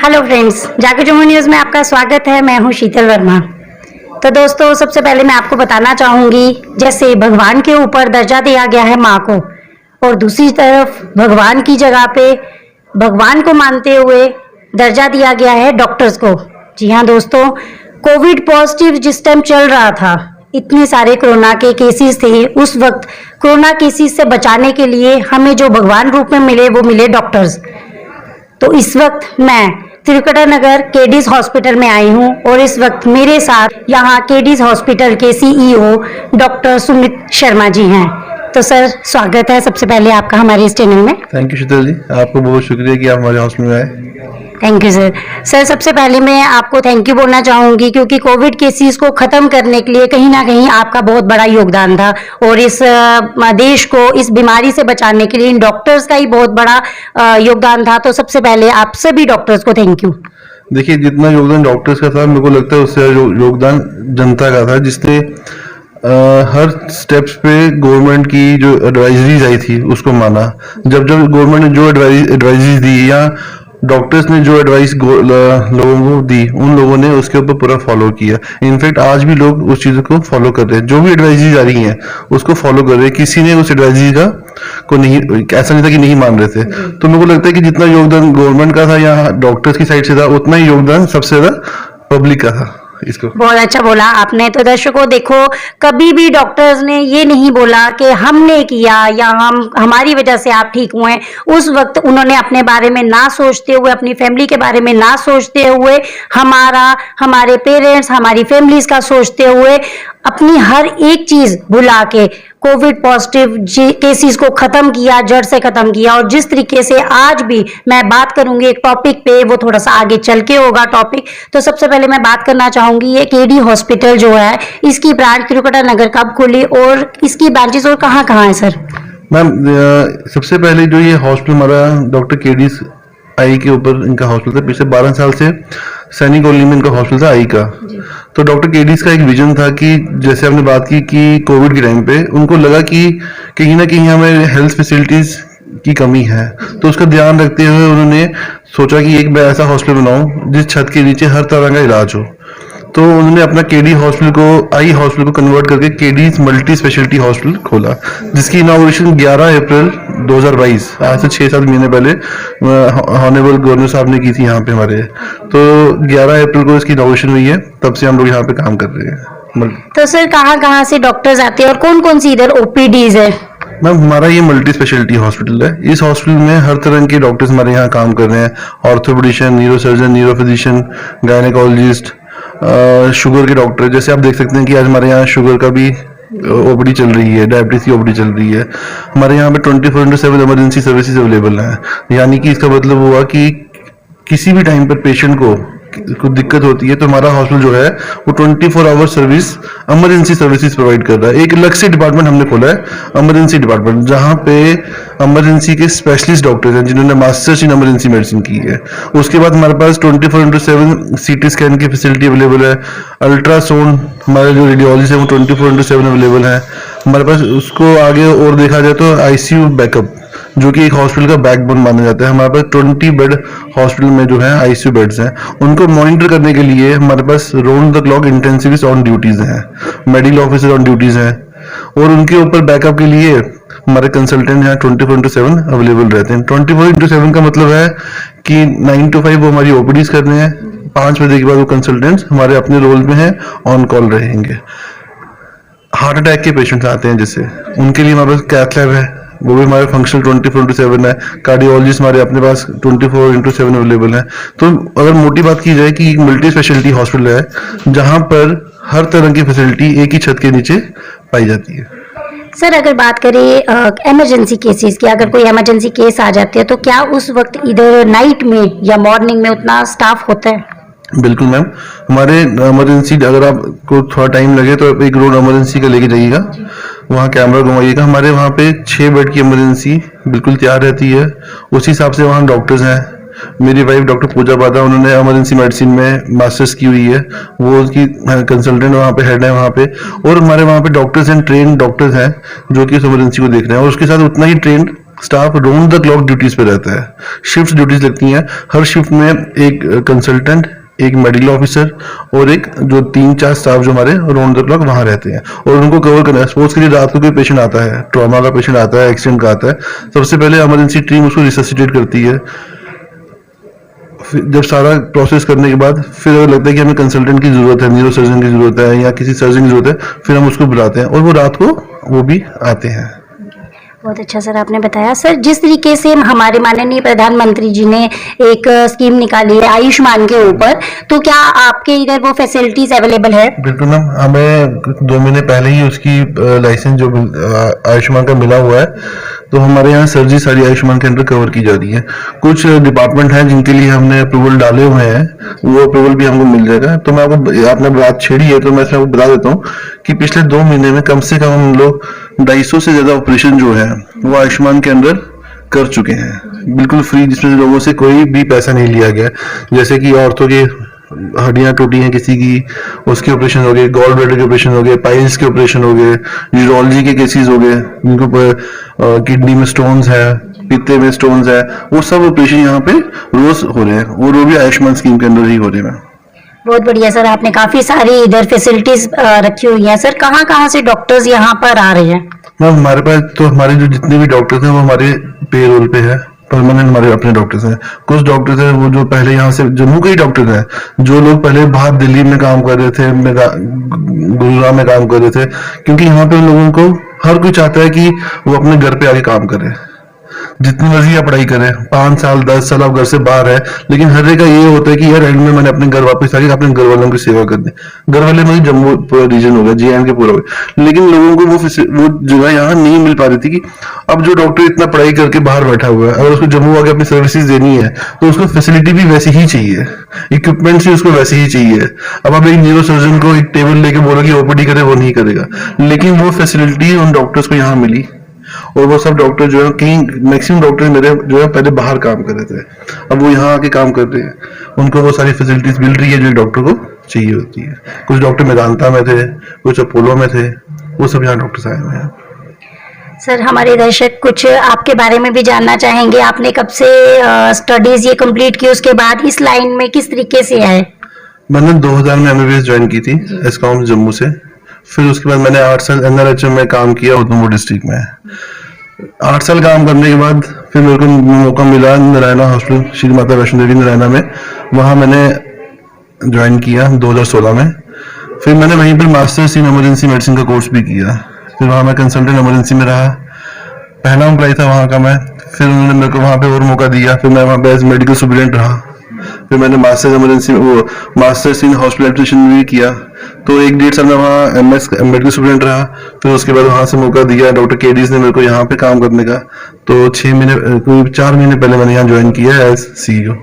Hello friends, जाके Jammu news में आपका स्वागत है। मैं हूं शीतल वर्मा। तो दोस्तों, सबसे पहले मैं आपको बताना चाहूँगी, जैसे भगवान के ऊपर दर्जा दिया गया है माँ को, और दूसरी तरफ भगवान की जगह पे भगवान को मानते हुए दर्जा दिया गया है डॉक्टर्स को। जी हाँ दोस्तों, कोविड पॉजिटिव जिस टाइम चल रहा था, इतने सारे कोरोना के केसेस थे, उस वक्त कोरोना केसेस से बचाने के लिए हमें जो भगवान रूप में मिले वो मिले डॉक्टर्स। तो इस वक्त मैं त्रिकुटा नगर केडीज हॉस्पिटल में आई हूं, और इस वक्त मेरे साथ यहाँ केडीज हॉस्पिटल के सीईओ डॉक्टर सुमित शर्मा जी हैं। तो सर, स्वागत है सबसे पहले आपका हमारे इस चैनल में। थैंक यू शीतल जी, आपको बहुत शुक्रिया कि आप हमारे हॉस्पिटल में आए। Thank you sir. सर, सबसे पहले मैं आपको थैंक यू बोलना चाहूँगी, क्योंकि कोविड केसेस को ख़त्म करने के लिए कहीं ना कहीं आपका बहुत बड़ा योगदान था, और इस देश को इस बीमारी से बचाने के लिए इन डॉक्टर्स का ही बहुत बड़ा योगदान था। तो सबसे पहले आप सभी डॉक्टर्स को थैंक यू। देखिए, जितना योगदान डॉक्टर्स का था, मेरे को लगता है उससे योगदान जनता का था, जिसने हर स्टेप्स पे गवर्नमेंट की जो एडवाइजरीज आई थी उसको माना। जब गवर्नमेंट ने जो एडवाइजरीज दी या डॉक्टर्स ने जो एडवाइस लोगों को दी, उन लोगों ने उसके ऊपर पूरा फॉलो किया। इनफैक्ट आज भी लोग उस चीज को फॉलो कर रहे हैं, जो भी एडवाइजरीज आ रही हैं उसको फॉलो कर रहे हैं। किसी ने उस एडवाइजरी का को नहीं, ऐसा नहीं था कि नहीं मान रहे थे। तो मेरे को लगता है कि जितना योगदान गवर्नमेंट का था या डॉक्टर्स की साइड से था, उतना ही योगदान सबसे ज्यादा पब्लिक का था। इसको बहुत अच्छा बोला आपने। तो दर्शकों देखो, कभी भी डॉक्टर्स ने ये नहीं बोला कि हमने किया या हमारी वजह से आप ठीक हुए। उस वक्त उन्होंने अपने बारे में ना सोचते हुए, अपनी फैमिली के बारे में ना सोचते हुए, हमारे पेरेंट्स, हमारी फैमिलीज का सोचते हुए, अपनी हर एक चीज भुला के कोविड पॉजिटिव केसेस को खत्म किया, जड़ से खत्म किया। और जिस तरीके से आज भी मैं बात करूंगी एक टॉपिक पे, वो थोड़ा सा आगे चल के होगा टॉपिक। तो सबसे पहले मैं बात करना चाहूंगी, ये केडी हॉस्पिटल जो है, इसकी ब्रांच त्रिकुटा नगर कब खुली और इसकी ब्रांचेस और कहाँ कहाँ है सर? मैम, सबसे पहले जो ये हॉस्पिटल हमारा डॉक्टर केडीज आई के ऊपर इनका हॉस्पिटल था। पिछले 12 साल से सैनिक कॉलोनी में इनका हॉस्पिटल था, आई का। तो डॉक्टर केडीज का एक विजन था कि जैसे आपने बात की कि कोविड के टाइम पे उनको लगा कि कहीं ना कहीं हमें हेल्थ फैसिलिटीज की कमी है, तो उसका ध्यान रखते हुए उन्होंने सोचा कि एक मैं ऐसा हॉस्पिटल बनाऊं जिस छत के नीचे हर तरह का इलाज हो। तो उन्होंने अपना केडी हॉस्पिटल को, आई हॉस्पिटल को कन्वर्ट करके केडीज मल्टी स्पेशलिटी हॉस्पिटल खोला, जिसकी इनॉग्रेशन 11 अप्रैल 2022, आज से 6-7 महीने पहले ऑनरेबल गवर्नर साहब ने की थी यहाँ पे हमारे। तो 11 अप्रैल को इसकी इनॉग्रेशन हुई है, तब से हम लोग यहाँ पे काम कर रहे हैं। तो सर, कहाँ कहाँ से डॉक्टर्स आते हैं और कौन कौन सी इधर ओपीडीज है? मैम, हमारा ये मल्टी स्पेशलिटी हॉस्पिटल है। इस हॉस्पिटल में हर तरह के डॉक्टर्स हमारे यहाँ काम कर रहे हैं। Orthopaedician, neurosurgeon, neurophysician, gynaecologist, sugar के डॉक्टर। जैसे आप देख सकते हैं कि आज हमारे यहाँ शुगर का भी ओपीडी चल रही है, डायबिटीज की ओपीडी चल रही है। हमारे यहाँ पे 24/7 इमरजेंसी सर्विसेज अवेलेबल हैं। यानी कि इसका मतलब हुआ कि किसी भी टाइम पर पेशेंट को दिक्कत होती है तो हमारा हॉस्पिटल जो है वो 24 hour service, emergency services provide कर रहा है। एक अलग से डिपार्टमेंट हमने खोला है, इमरजेंसी डिपार्टमेंट, जहाँ पे इमरजेंसी के स्पेशलिस्ट डॉक्टर्स हैं जिन्होंने मास्टर्स इन इमरजेंसी मेडिसिन की है। उसके बाद हमारे पास 24/7 सीटी स्कैन की फैसिलिटी अवेलेबल है। अल्ट्रासाउंड, हमारे जो रेडियोलॉजिस्ट है वो 24/7 अवेलेबल है हमारे पास। उसको आगे और देखा जाए तो आईसीयू बैकअप, जो कि एक हॉस्पिटल का बैकबोन माना जाता है। हमारे पास 20 बेड हॉस्पिटल में जो है आईसीयू बेड्स हैं, उनको मॉनिटर करने के लिए हमारे पास round the clock intensivist on duties हैं, मेडिकल ऑफिसर ऑन ड्यूटीज हैं, और उनके ऊपर बैकअप के लिए हमारे कंसल्टेंट यहाँ 24/7 अवेलेबल रहते हैं। 24/7 का मतलब है कि 9 to 5 वो हमारी ओपीडीज कर रहे हैं, 5 बजे के बाद वो कंसल्टेंट्स हमारे अपने रोल में हैं, ऑन कॉल रहेंगे। हार्ट अटैक के पेशेंट्स आते हैं जिससे, उनके लिए हमारे पास कैथ लैब है, वो भी हमारे फंक्शनल 24/7 है। कार्डियोलॉजिस्ट हमारे अपने पास 24/7 अवेलेबल है। तो अगर मोटी बात की जाए कि एक मल्टी स्पेशलिटी हॉस्पिटल है जहां पर हर तरह की फैसिलिटी एक ही छत के नीचे पाई जाती है। सर, अगर बात करें इमरजेंसी केसेस की, अगर कोई इमरजेंसी केस आ जाते हैं तो क्या उस वक्त इधर नाइट में या मॉर्निंग में उतना स्टाफ होता है? बिल्कुल मैम, हमारे इमरजेंसी, अगर आपको थोड़ा टाइम लगे तो आप एक रोड इमरजेंसी का लेके जाइएगा, वहाँ कैमरा घुमाइएगा। हमारे वहाँ पे 6 बेड की इमरजेंसी बिल्कुल तैयार रहती है। उसी हिसाब से वहाँ डॉक्टर्स हैं। मेरी वाइफ डॉक्टर पूजा पादा, उन्होंने इमरजेंसी मेडिसिन में मास्टर्स की हुई है, वो उसकी कंसल्टेंट वहाँ पे, हेड है वहाँ पे। और हमारे वहाँ पे डॉक्टर्स एंड ट्रेन डॉक्टर्स हैं जो कि इस इमरजेंसी को देख रहे हैं, और उसके साथ उतना ही trained staff round the clock duties पे रहता है। शिफ्ट ड्यूटीज लगती हैं, हर शिफ्ट में एक कंसल्टेंट, एक मेडिकल ऑफिसर और एक जो 3-4 स्टाफ जो हमारे राउंड द क्लॉक वहां रहते हैं और उनको कवर करना है। सपोज के लिए रात को कोई पेशेंट आता है, ट्रॉमा का पेशेंट आता है, एक्सीडेंट का आता है, सबसे पहले इमरजेंसी टीम उसको रिससिटेट करती है। जब सारा प्रोसेस करने के बाद फिर अगर लगता है कि हमें कंसल्टेंट की जरूरत है, न्यूरो सर्जन की जरूरत है या किसी सर्जन की जरूरत है, फिर हम उसको बुलाते हैं और वो रात को वो भी आते हैं। बहुत अच्छा सर आपने बताया। सर जिस तरीके से हमारे माननीय प्रधानमंत्री जी ने एक स्कीम निकाली है आयुष्मान के ऊपर, तो क्या आपके इधर वो फैसिलिटीज अवेलेबल है? बिल्कुल मैम, हमें 2 महीने पहले ही उसकी लाइसेंस जो आयुष्मान का मिला हुआ है, तो हमारे यहाँ सर्जरी सारी आयुष्मान के अंदर कवर की जा रही है। कुछ डिपार्टमेंट हैं जिनके लिए हमने अप्रूवल डाले हुए हैं, वो अप्रूवल भी हमको मिल जाएगा। तो मैं आपको, आपने बात छेड़ी है तो मैं इसमें आपको बता देता हूँ कि पिछले 2 महीने में कम से कम हम लोग 250 से ज्यादा ऑपरेशन जो है वो आयुष्मान के अंदर कर चुके हैं, बिल्कुल फ्री, जिसमें लोगों से कोई भी पैसा नहीं लिया गया। जैसे कि औरतों की हड्डियां टूटी हैं किसी की, उसके ऑपरेशन हो गए, गॉल ब्लैडर के ऑपरेशन हो गए, पाइल्स के ऑपरेशन हो गए, यूरोलॉजी के केसेस हो गए, जिनको किडनी में स्टोन्स है, पित्ते में स्टोन्स है, वो सब ऑपरेशन यहाँ पे रोज हो रहे हैं और वो भी आयुष्मान स्कीम के अंदर ही हो रहे हैं। बहुत बढ़िया सर, आपने काफी सारी इधर फैसिलिटीज रखी हुई हैं। सर कहाँ कहाँ से डॉक्टर्स यहाँ पर आ रहे हैं? मैम हमारे पास तो हमारे जो जितने भी डॉक्टर्स हैं वो हमारे पेरोल पे है, परमानेंट हमारे अपने डॉक्टर्स हैं। कुछ डॉक्टर्स हैं वो जो पहले यहाँ से जम्मू के ही डॉक्टर्स हैं, जो लोग पहले बाहर दिल्ली में काम कर रहे थे, गुरुग्राम में काम कर रहे थे, क्योंकि यहाँ पे लोगों को हर कोई चाहता है कि वो अपने घर पे आके काम करे। जितनी मर्जी आप पढ़ाई करें, 5 साल 10 साल आप घर से बाहर है, लेकिन हर एक का ये होता है कि यार एंड में मैंने अपने घर वापस आके अपने घर वालों की सेवा कर दी। घर वाले में जम्मू पूरा रीजन होगा, JNK पूरा होगा, लेकिन लोगों को वो जगह यहाँ नहीं मिल पा रही थी कि अब जो डॉक्टर इतना पढ़ाई करके बाहर बैठा हुआ है, अगर उसको जम्मू आके अपनी सर्विसेज देनी है तो उसको फैसिलिटी भी वैसी ही चाहिए, इक्विपमेंट भी उसको वैसे ही चाहिए। अब आप एक न्यूरो सर्जन को एक टेबल लेके बोलो कि OPD करे, वो नहीं करेगा, लेकिन वो फैसिलिटी उन डॉक्टर्स को यहाँ मिली। और वो सब डॉक्टर जो है, कई मैक्सिमम डॉक्टर मेरे जो है पहले बाहर काम कर रहे थे, अब वो यहाँ आके काम कर रहे हैं, उनको वो सारी फैसिलिटीज मिल रही है जो डॉक्टर को चाहिए होती है। कुछ डॉक्टर मेदांता में थे, कुछ अपोलो में थे, वो सब यहाँ डॉक्टर्स आए हुए हैं। सर हमारे दर्शक कुछ आपके बारे में भी जानना चाहेंगे। आपने कब से स्टडीज ये कंप्लीट की, उसके बाद इस लाइन में किस तरीके से आए? मैंने 2000 में MBBS ज्वाइन की थी एस्कॉम जम्मू से। फिर उसके बाद मैंने 8 साल NRHM में काम किया उधमपुर डिस्ट्रिक्ट में। 8 साल काम करने के बाद फिर मेरे को मौका मिला नारायणा हॉस्पिटल, श्री माता वैष्णो देवी नारायणा में, वहां मैंने ज्वाइन किया 2016 में। फिर मैंने वहीं पर मास्टर्स इन इमरजेंसी मेडिसिन का कोर्स भी किया। फिर वहां मैं कंसल्टेंट इमरजेंसी में रहा, पहला एम्प्लॉय था वहां का मैं। फिर उन्होंने मेरे को वहां पे और मौका दिया, फिर मैं वहां पे एज मेडिकल सुपरिटेंडेंट रहा। फिर मैंने मास्टर्स इमरजेंसी वो मास्टर्स इन हॉस्पिटल एडमिनिस्ट्रेशन भी किया, तो 1-1.5 साल में वहाँ MS मेडिकल स्टूडेंट रहा। फिर उसके बाद वहाँ से मौका दिया डॉक्टर केडीज ने मेरे को यहाँ पे काम करने का, तो 6 महीने कोई 4 महीने पहले मैंने यहाँ ज्वाइन किया एज CEO।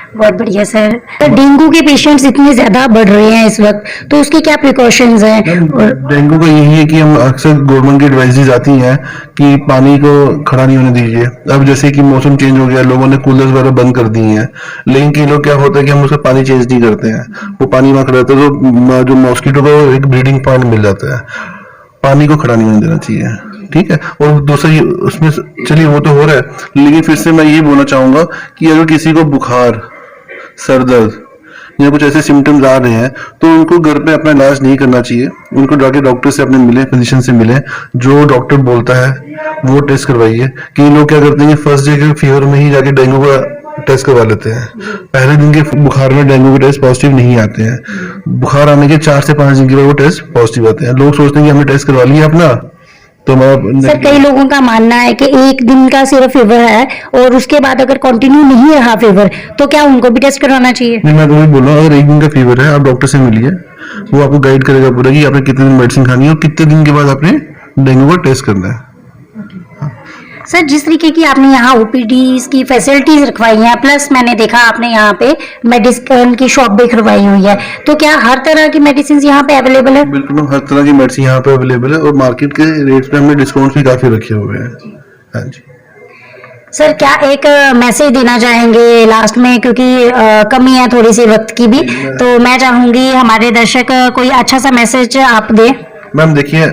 बहुत बढ़िया सर। डेंगू के पेशेंट्स इतने ज्यादा बढ़ रहे हैं इस वक्त, तो उसके क्या प्रिकॉशंस हैं? और डेंगू का यही है कि हम अक्सर गवर्नमेंट की एडवाइजरीज आती हैं कि पानी को खड़ा नहीं होने दीजिए। अब जैसे कि मौसम चेंज हो गया, लोगों ने कूलर्स वगैरह बंद कर दिए हैं, लेकिन कई लोग क्या होता है कि हम उसका पानी चेंज नहीं करते हैं, वो पानी वहां खड़ा रहता है, तो जो मॉस्किटो को एक ब्रीडिंग पॉइंट मिल जाता है। पानी को खड़ा नहीं होने देना चाहिए, ठीक है। और दूसरा उसमें चलिए वो तो हो रहा है, लेकिन फिर से मैं ये बोलना चाहूंगा कि अगर किसी को बुखार, सर दर्द या कुछ ऐसे सिम्टम्स आ रहे हैं, तो उनको घर पे अपना इलाज नहीं करना चाहिए। उनको जाके डॉक्टर से अपने मिले, फिजिशियन से मिले, जो डॉक्टर बोलता है वो टेस्ट करवाइए। कई लोग क्या करते हैं, फर्स्ट डे के फीवर में ही जाके डेंगू का टेस्ट करवा लेते हैं। पहले दिन के बुखार में डेंगू के टेस्ट पॉजिटिव नहीं आते हैं, बुखार आने के 4 से 5 दिन के बाद वो टेस्ट पॉजिटिव आते हैं। लोग सोचते हैं कि हमने टेस्ट करवा लिया अपना, तो सर कई लोगों का मानना है कि 1 दिन का सिर्फ फीवर है और उसके बाद अगर कंटिन्यू नहीं रहा फीवर, तो क्या उनको भी टेस्ट करवाना चाहिए? नहीं, मैं तो वही बोल रहा हूँ, अगर 1 दिन का फीवर है आप डॉक्टर से मिलिए, वो आपको गाइड करेगा पूरा कि आपने कितने दिन मेडिसिन खानी है और कितने दिन के बाद आपने डेंगू का टेस्ट करना है। सर जिस तरीके की आपने यहाँ OPDs की फैसिलिटीज रखवाई हैं, प्लस मैंने देखा आपने यहाँ पे मेडिसिन की शॉप भी करवाई हुई है, तो क्या हर तरह की मेडिसिन यहाँ पे अवेलेबल है? बिल्कुल, हर तरह की मेडिसिन यहाँ पे अवेलेबल है और मार्केट के रेट पे हमने डिस्काउंट भी काफी रखे हुए हैं। हाँ जी सर क्या एक मैसेज देना चाहेंगे लास्ट में, क्योंकि कमी है थोड़ी सी वक्त की भी, तो मैं चाहूंगी हमारे दर्शक कोई अच्छा सा मैसेज आप दें। मैम देखिए,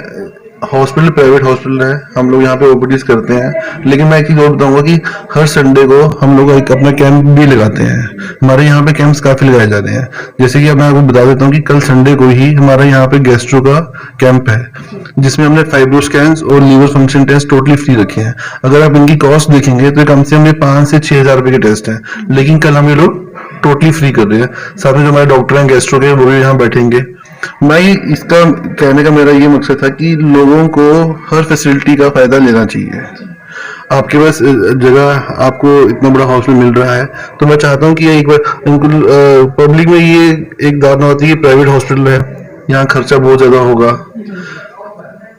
हॉस्पिटल प्राइवेट हॉस्पिटल है, हम लोग यहाँ पे ओपीडीज करते हैं, लेकिन मैं एक चीज और बताऊंगा कि हर संडे को हम लोग एक अपना कैंप भी लगाते हैं। हमारे यहाँ पे कैंप्स काफी लगाए जा रहे हैं। जैसे कि अब मैं आपको बता देता हूँ कि कल संडे को ही हमारा यहाँ पे गैस्ट्रो का कैंप है, जिसमें हमने फाइब्रो स्कैन्स और liver function test totally free रखे हैं। अगर आप इनकी कॉस्ट देखेंगे तो कम से कम 5 से 6 हजार रुपए के टेस्ट हैं, लेकिन कल हम ये लोग टोटली फ्री कर रहे हैं। साथ में जो हमारे डॉक्टर हैं गैस्ट्रो के, वो भी यहाँ बैठेंगे। मैं इसका कहने का मेरा ये मकसद था कि लोगों को हर फैसिलिटी का फायदा लेना चाहिए। आपके पास जगह, आपको इतना बड़ा हॉस्पिटल मिल रहा है, तो मैं चाहता हूँ कि एक बार इनको पब्लिक में ये एक धारणा होती है कि प्राइवेट हॉस्पिटल है, यहाँ खर्चा बहुत ज्यादा होगा।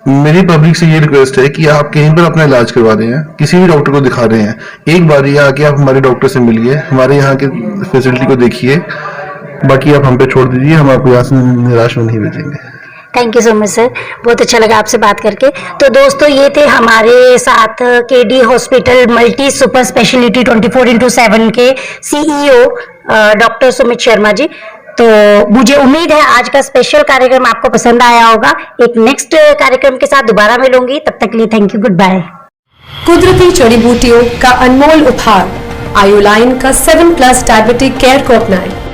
मेरी पब्लिक से ये रिक्वेस्ट है कि आप कहीं पर अपना इलाज करवा रहे हैं, किसी भी डॉक्टर को दिखा रहे हैं, एक बार ये आके आप हमारे डॉक्टर से मिलिए, हमारे यहाँ के फैसिलिटी को देखिए, बाकी आप हम पे छोड़ दीजिए, हम आपको यहाँ से निराश में नहीं भेजेंगे। Thank you so much sir, बहुत अच्छा लगा आपसे बात करके। तो दोस्तों ये थे हमारे साथ KD hospital multi super speciality 24/7 के सीईओ डॉक्टर सुमित शर्मा जी। तो मुझे उम्मीद है आज का स्पेशल कार्यक्रम आपको पसंद आया होगा। एक नेक्स्ट कार्यक्रम के साथ दोबारा मिलूंगी, तब तक के लिए थैंक यू, गुड बाय। कुदरती जड़ी बूटियों का अनमोल उपहार आयुलाइन का 7+ डायबिटिक केयर को अपनाएं।